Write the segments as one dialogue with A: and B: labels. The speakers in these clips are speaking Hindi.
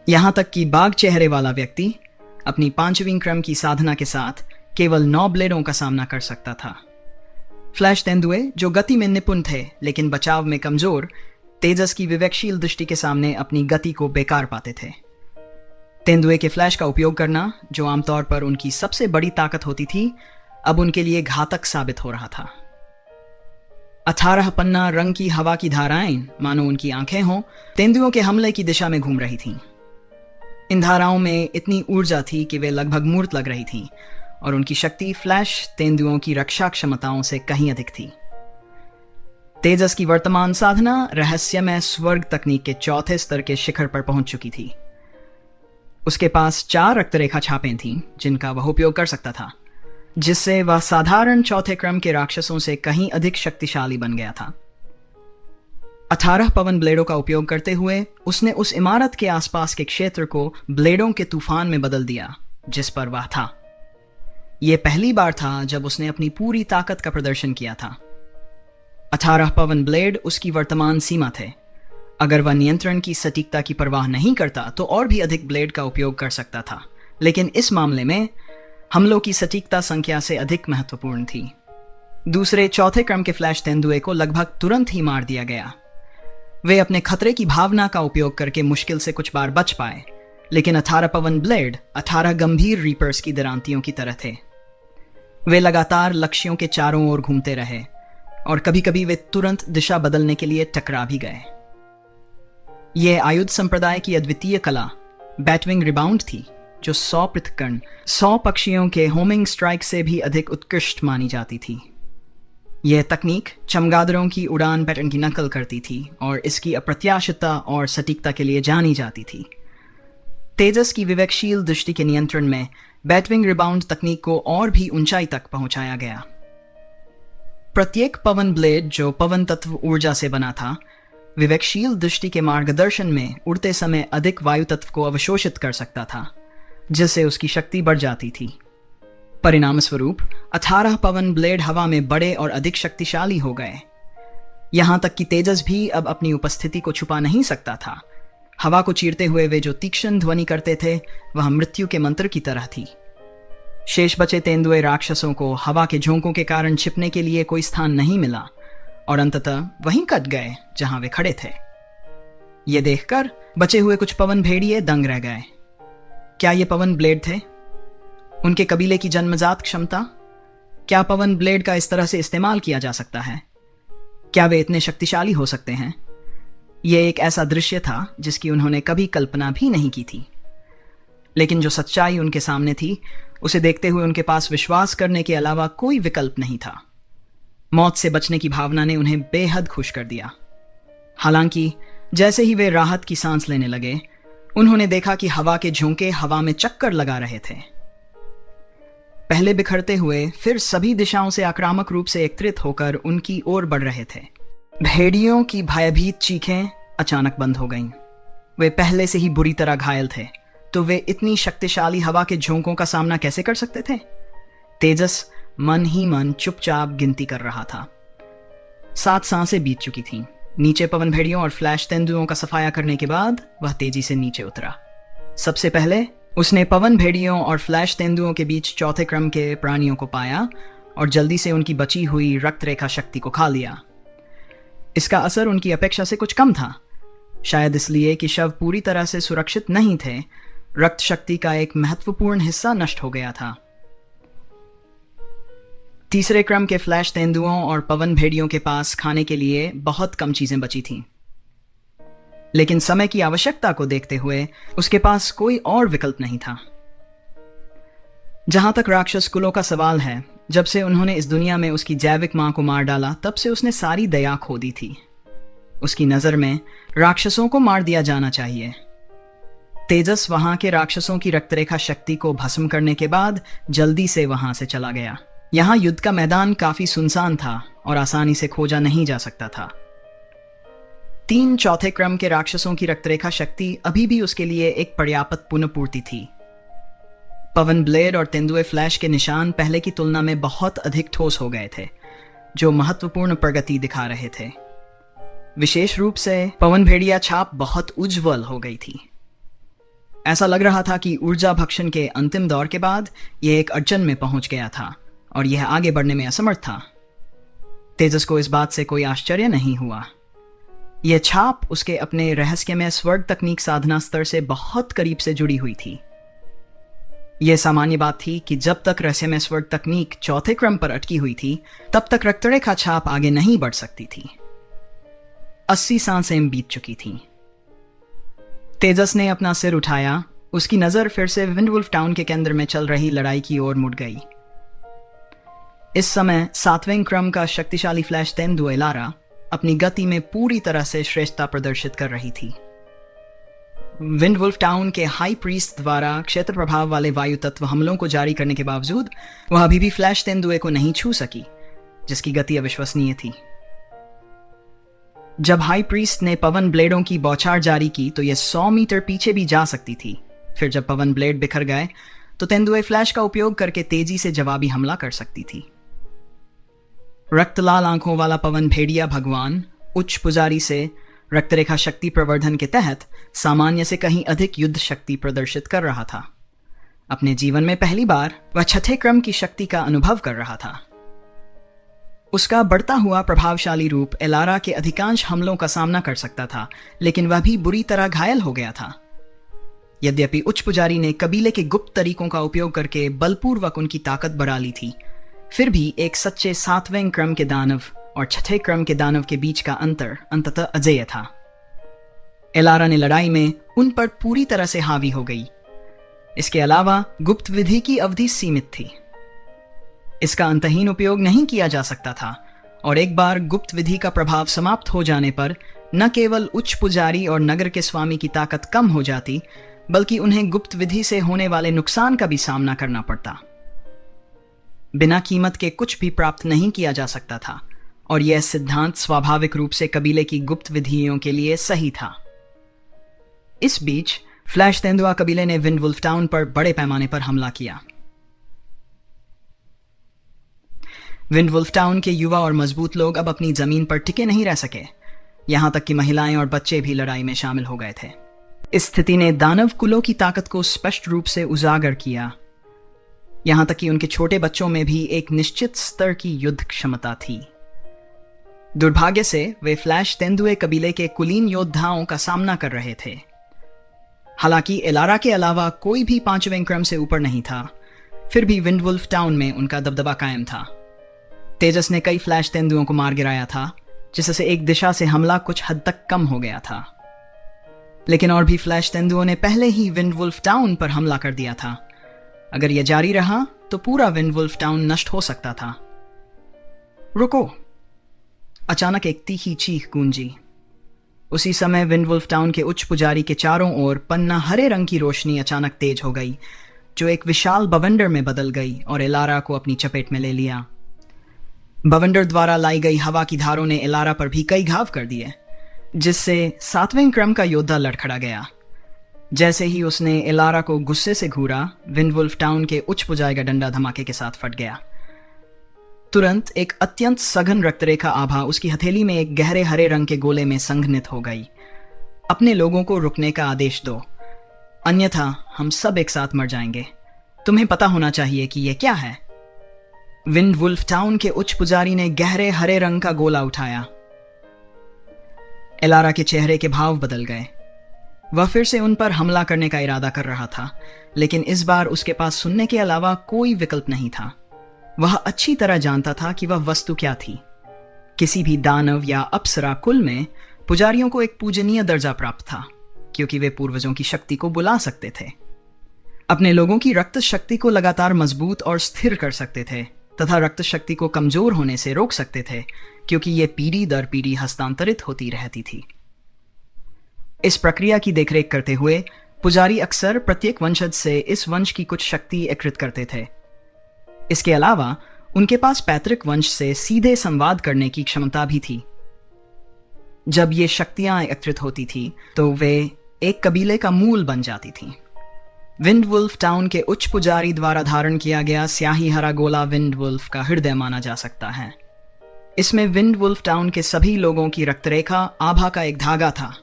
A: यहाँ तक कि बाघ चेहरे वाला व्यक्ति अपनी 5वीं क्रम की साधना के साथ केवल 9 ब्लेडों का सामना कर सकता था। फ्लैश तेंदुए, जो गति में निपुण थे लेकिन बचाव में कमजोर, तेजस की विवेकशील दृष्टि के सामने अपनी गति को बेकार पाते थे। तेंदुए के फ्लैश का उपयोग करना, जो आमतौर पर उनकी सबसे बड़ी ताकत होती थी, अब उनके लिए घातक साबित हो रहा था। 18 पन्ना रंग की हवा की धाराएं, मानो उनकी आंखें हों, तेंदुओं के हमले की दिशा में घूम रही थीं। इन धाराओं में इतनी ऊर्जा थी कि वे लगभग मूर्त लग रही थीं, और उनकी शक्ति फ्लैश तेंदुओं की रक्षा क्षमताओं से कहीं अधिक थी। तेजस की वर्तमान साधना रहस्यमय स्वर्ग तकनीक के 4थे स्तर के शिखर पर पहुंच चुकी थी। उसके पास 4 रक्तरेखा छापें थीं जिनका वह उपयोग कर सकता था, जिससे वह साधारण 4थे क्रम के राक्षसों से कहीं अधिक शक्तिशाली बन गया था। 18 पवन ब्लेडों का उपयोग करते हुए उसने उस इमारत के आसपास के क्षेत्र को ब्लेडों के तूफान में बदल दिया जिस पर वह था। यह पहली बार था जब उसने अपनी पूरी ताकत का प्रदर्शन किया था। 18 पवन ब्लेड उसकी वर्तमान सीमा थे। अगर वह नियंत्रण की सटीकता की परवाह नहीं करता तो और भी अधिक ब्लेड का उपयोग कर सकता था, लेकिन इस मामले में हमलों की सटीकता संख्या से अधिक महत्वपूर्ण थी। दूसरे 4थे क्रम के फ्लैश तेंदुए को लगभग तुरंत ही मार दिया गया। वे अपने खतरे की भावना का उपयोग करके मुश्किल से कुछ बार बच पाए, लेकिन 18 पवन ब्लेड 18 गंभीर रीपर्स की दरांतियों की तरह थे। वे लगातार लक्ष्यों के चारों ओर घूमते रहे और कभी कभी वे तुरंत दिशा बदलने के लिए टकरा भी गए। यह आयुध संप्रदाय की अद्वितीय कला बैटविंग रिबाउंड थी, जो 100 पृथक्कण 100 पक्षियों के होमिंग स्ट्राइक से भी अधिक उत्कृष्ट मानी जाती थी। यह तकनीक चमगादड़ों की उड़ान पैटर्न की नकल करती थी और इसकी अप्रत्याशितता और सटीकता के लिए जानी जाती थी। तेजस की विवेकशील दृष्टि के नियंत्रण में बैटविंग रिबाउंड तकनीक को और भी ऊंचाई तक पहुंचाया गया। प्रत्येक पवन ब्लेड, जो पवन तत्व ऊर्जा से बना था, विवेकशील दृष्टि के मार्गदर्शन में उड़ते समय अधिक वायु तत्व को अवशोषित कर सकता था, जिससे उसकी शक्ति बढ़ जाती थी। परिणाम स्वरूप 18 पवन ब्लेड हवा में बड़े और अधिक शक्तिशाली हो गए। यहां तक कि तेजस भी अब अपनी उपस्थिति को छुपा नहीं सकता था। हवा को चीरते हुए वे जो तीक्ष्ण ध्वनि करते थे, वह मृत्यु के मंत्र की तरह थी। शेष बचे तेंदुए राक्षसों को हवा के झोंकों के कारण छिपने के लिए कोई स्थान नहीं मिला और अंततः वहीं कट गए जहां वे खड़े थे। ये देखकर बचे हुए कुछ पवन भेड़िए दंग रह गए। क्या ये पवन ब्लेड थे? उनके कबीले की जन्मजात क्षमता? क्या पवन ब्लेड का इस तरह से इस्तेमाल किया जा सकता है? क्या वे इतने शक्तिशाली हो सकते हैं? यह एक ऐसा दृश्य था जिसकी उन्होंने कभी कल्पना भी नहीं की थी। लेकिन जो सच्चाई उनके सामने थी, उसे देखते हुए उनके पास विश्वास करने के अलावा कोई विकल्प नहीं था। मौत से बचने की भावना ने उन्हें बेहद खुश कर दिया। हालांकि जैसे ही वे राहत की सांस लेने लगे, उन्होंने देखा कि हवा के झोंके हवा में चक्कर लगा रहे थे। पहले बिखरते हुए फिर सभी दिशाओं से आक्रामक रूप से एकत्रित होकर उनकी ओर बढ़ रहे थे। भेड़ियों की भयभीत चीखें अचानक बंद हो गईं। वे पहले से ही बुरी तरह घायल थे, तो वे इतनी शक्तिशाली हवा के झोंकों का सामना कैसे कर सकते थे? तेजस मन ही मन चुपचाप गिनती कर रहा था। 7 सांसें बीत चुकी थीं। नीचे पवन भेड़ियों और फ्लैश तेंदुओं का सफाया करने के बाद वह तेजी से नीचे उतरा। सबसे पहले उसने पवन भेड़ियों और फ्लैश तेंदुओं के बीच 4थे क्रम के प्राणियों को पाया और जल्दी से उनकी बची हुई रक्त रेखा शक्ति को खा लिया। इसका असर उनकी अपेक्षा से कुछ कम था, शायद इसलिए कि शव पूरी तरह से सुरक्षित नहीं थे। रक्त शक्ति का एक महत्वपूर्ण हिस्सा नष्ट हो गया था। तीसरे क्रम के फ्लैश तेंदुओं और पवन भेड़ियों के पास खाने के लिए बहुत कम चीजें बची थीं, लेकिन समय की आवश्यकता को देखते हुए उसके पास कोई और विकल्प नहीं था। जहां तक राक्षस कुलों का सवाल है, जब से उन्होंने इस दुनिया में उसकी जैविक मां को मार डाला, तब से उसने सारी दया खो दी थी। उसकी नजर में राक्षसों को मार दिया जाना चाहिए। तेजस वहां के राक्षसों की रक्तरेखा शक्ति को भस्म करने के बाद जल्दी से वहां से चला गया। यहां युद्ध का मैदान काफी सुनसान था और आसानी से खोजा नहीं जा सकता था। 3 चौथे क्रम के राक्षसों की रक्तरेखा शक्ति अभी भी उसके लिए एक पर्याप्त पुनःपूर्ति थी। पवन ब्लेड और तेंदुए फ्लैश के निशान पहले की तुलना में बहुत अधिक ठोस हो गए थे, जो महत्वपूर्ण प्रगति दिखा रहे थे। विशेष रूप से पवन भेड़िया छाप बहुत उज्ज्वल हो गई थी। ऐसा लग रहा था कि ऊर्जा भक्षण के अंतिम दौर के बाद यह एक अड़चन में पहुंच गया था और यह आगे बढ़ने में असमर्थ था। तेजस को इस बात से कोई आश्चर्य नहीं हुआ। यह छाप उसके अपने रहस्यमय स्वर्ग तकनीक साधना स्तर से बहुत करीब से जुड़ी हुई थी। यह सामान्य बात थी कि जब तक रहस्यमय स्वर्ग तकनीक चौथे क्रम पर अटकी हुई थी, तब तक रक्तरेखा छाप आगे नहीं बढ़ सकती थी। 80 सांसें बीत चुकी थीं। तेजस ने अपना सिर उठाया। उसकी नजर फिर से विंडवुल्फ टाउन के केंद्र में चल रही लड़ाई की ओर मुड़ गई। इस समय 7वें क्रम का शक्तिशाली फ्लैश तेंदुए एलारा अपनी गति में पूरी तरह से श्रेष्ठता प्रदर्शित कर रही थी। विंडवुल्फ टाउन के हाई प्रीस्ट द्वारा क्षेत्र प्रभाव वाले वायु तत्व हमलों को जारी करने के बावजूद वह अभी भी फ्लैश तेंदुए को नहीं छू सकी, जिसकी गति अविश्वसनीय थी। जब हाई प्रीस्ट ने पवन ब्लेडों की बौछार जारी की तो यह 100 मीटर पीछे भी जा सकती थी। फिर जब पवन ब्लेड बिखर गए तो तेंदुए फ्लैश का उपयोग करके तेजी से जवाबी हमला कर सकती थी। रक्तलाल आंखों वाला पवन भेड़िया भगवान उच्च पुजारी से रक्तरेखा शक्ति प्रवर्धन के तहत सामान्य से कहीं अधिक युद्ध शक्ति प्रदर्शित कर रहा था। अपने जीवन में पहली बार वह 6ठे क्रम की शक्ति का अनुभव कर रहा था। उसका बढ़ता हुआ प्रभावशाली रूप एलारा के अधिकांश हमलों का सामना कर सकता था, लेकिन वह भी बुरी तरह घायल हो गया था। यद्यपि उच्च पुजारी ने कबीले के गुप्त तरीकों का उपयोग करके बलपूर्वक उनकी ताकत बढ़ा ली थी, फिर भी एक सच्चे 7वें क्रम के दानव और 6ठे क्रम के दानव के बीच का अंतर अंततः अजेय था। एलारा ने लड़ाई में उन पर पूरी तरह से हावी हो गई। इसके अलावा गुप्त विधि की अवधि सीमित थी। इसका अंतहीन उपयोग नहीं किया जा सकता था और एक बार गुप्त विधि का प्रभाव समाप्त हो जाने पर न केवल उच्च पुजारी और नगर के स्वामी की ताकत कम हो जाती, बल्कि उन्हें गुप्त विधि से होने वाले नुकसान का भी सामना करना पड़ता। बिना कीमत के कुछ भी प्राप्त नहीं किया जा सकता था और यह सिद्धांत स्वाभाविक रूप से कबीले की गुप्त विधियों के लिए सही था। इस बीच फ्लैश तेंदुआ कबीले ने विंडवुल्फ टाउन पर बड़े पैमाने पर हमला किया। विंडवुल्फ टाउन के युवा और मजबूत लोग अब अपनी जमीन पर टिके नहीं रह सके। यहां तक कि महिलाएं और बच्चे भी लड़ाई में शामिल हो गए थे। इस स्थिति ने दानव कुलों की ताकत को स्पष्ट रूप से उजागर किया। यहां तक कि उनके छोटे बच्चों में भी एक निश्चित स्तर की युद्ध क्षमता थी। दुर्भाग्य से वे फ्लैश तेंदुए कबीले के कुलीन योद्धाओं का सामना कर रहे थे। हालांकि एलारा के अलावा कोई भी 5वें क्रम से ऊपर नहीं था, फिर भी विंडवुल्फ टाउन में उनका दबदबा कायम था। तेजस ने कई फ्लैश तेंदुओं को मार गिराया था, जिससे एक दिशा से हमला कुछ हद तक कम हो गया था। लेकिन और भी फ्लैश तेंदुओं ने पहले ही विंडवुल्फ टाउन पर हमला कर दिया था। अगर यह जारी रहा तो पूरा विंडवुल्फ टाउन नष्ट हो सकता था। रुको! अचानक एक तीखी चीख गूंजी। उसी समय विंडवुल्फ टाउन के उच्च पुजारी के चारों ओर पन्ना हरे रंग की रोशनी अचानक तेज हो गई, जो एक विशाल बवंडर में बदल गई और एलारा को अपनी चपेट में ले लिया। बवंडर द्वारा लाई गई हवा की धारों ने एलारा पर भी कई घाव कर दिए, जिससे 7वें क्रम का योद्धा लड़खड़ा गया। जैसे ही उसने एलारा को गुस्से से घूरा, विंडवुल्फ टाउन के उच्च पुजारी का डंडा धमाके के साथ फट गया। तुरंत एक अत्यंत सघन रक्तरेखा आभा उसकी हथेली में एक गहरे हरे रंग के गोले में संघनित हो गई। अपने लोगों को रुकने का आदेश दो, अन्यथा हम सब एक साथ मर जाएंगे। तुम्हें पता होना चाहिए कि यह क्या है। विंडवुल्फ टाउन के उच्च पुजारी ने गहरे हरे रंग का गोला उठाया। एलारा के चेहरे के भाव बदल गए। वह फिर से उन पर हमला करने का इरादा कर रहा था, लेकिन इस बार उसके पास सुनने के अलावा कोई विकल्प नहीं था। वह अच्छी तरह जानता था कि वह वस्तु क्या थी। किसी भी दानव या अप्सरा कुल में पुजारियों को एक पूजनीय दर्जा प्राप्त था, क्योंकि वे पूर्वजों की शक्ति को बुला सकते थे, अपने लोगों की रक्त शक्ति को लगातार मजबूत और स्थिर कर सकते थे तथा रक्त शक्ति को कमजोर होने से रोक सकते थे, क्योंकि यह पीढ़ी दर पीढ़ी हस्तांतरित होती रहती थी। इस प्रक्रिया की देखरेख करते हुए पुजारी अक्सर प्रत्येक वंशज से इस वंश की कुछ शक्ति एकत्रित करते थे। इसके अलावा उनके पास पैतृक वंश से सीधे संवाद करने की क्षमता भी थी। जब ये शक्तियां एकत्रित होती थी तो वे एक कबीले का मूल बन जाती थीं। विंडवुल्फ टाउन के उच्च पुजारी द्वारा धारण किया गया स्याही हरा गोला विंडवुल्फ का हृदय माना जा सकता है। इसमें विंडवुल्फ टाउन के सभी लोगों की रक्तरेखा आभा का एक धागा था।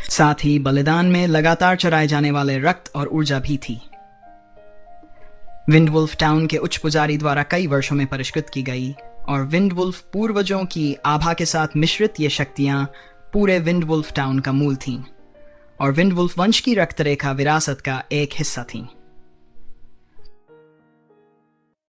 A: साथ ही बलिदान में लगातार चढ़ाए जाने वाले रक्त और ऊर्जा भी थी। विंडवुल्फ टाउन के उच्च पुजारी द्वारा कई वर्षों में परिष्कृत की गई और विंडवुल्फ पूर्वजों की आभा के साथ मिश्रित ये शक्तियां पूरे विंडवुल्फ टाउन का मूल थीं और विंडवुल्फ वंश की रक्त रेखा विरासत का एक हिस्सा थीं।